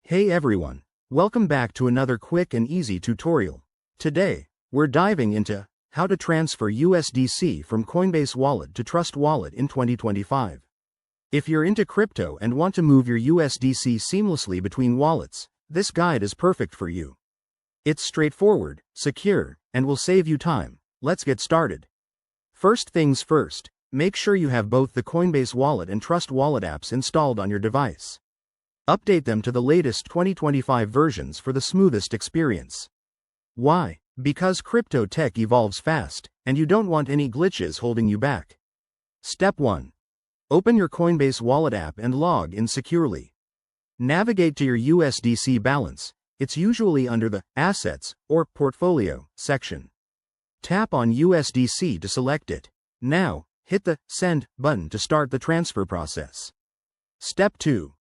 Hey everyone, welcome back to another quick and easy tutorial. Today, we're diving into how to transfer USDC from Coinbase Wallet to Trust Wallet in 2025. If you're into crypto and want to move your USDC seamlessly between wallets, this guide is perfect for you. It's straightforward, secure, and will save you time. Let's get started. First things first, make sure you have both the Coinbase Wallet and Trust Wallet apps installed on your device. Update them to the latest 2025 versions for the smoothest experience. Why? Because crypto tech evolves fast, and you don't want any glitches holding you back. Step 1. Open your Coinbase Wallet app and log in securely. Navigate to your USDC balance. It's usually under the Assets or Portfolio section. Tap on USDC to select it. Now, hit the Send button to start the transfer process. Step 2.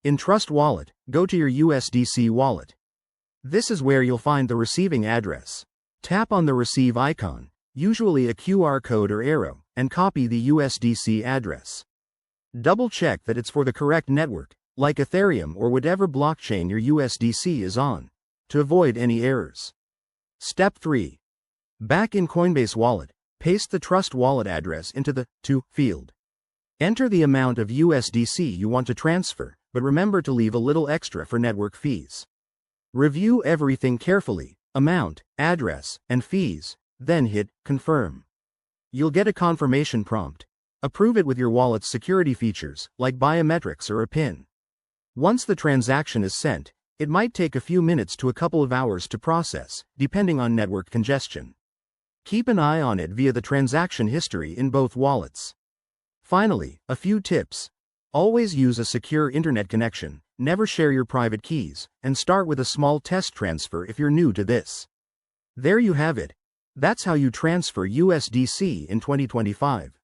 In Trust Wallet, go to your USDC wallet. This is where you'll find the receiving address. Tap on the Receive icon, usually a QR code or arrow, and copy the USDC address. Double-check that it's for the correct network, like Ethereum or whatever blockchain your USDC is on, to avoid any errors. Step 3. Back in Coinbase Wallet, paste the Trust Wallet address into the To field. Enter the amount of USDC you want to transfer, but remember to leave a little extra for network fees. Review everything carefully, amount, address, and fees, then hit Confirm. You'll get a confirmation prompt. Approve it with your wallet's security features, like biometrics or a PIN. Once the transaction is sent, it might take a few minutes to a couple of hours to process, depending on network congestion. Keep an eye on it via the transaction history in both wallets. Finally, a few tips. Always use a secure internet connection, never share your private keys, and start with a small test transfer if you're new to this. There you have it. That's how you transfer USDC in 2025.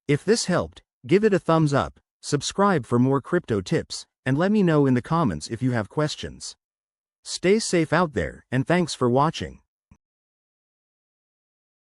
If this helped, give it a thumbs up, subscribe for more crypto tips, and let me know in the comments if you have questions. Stay safe out there, and thanks for watching.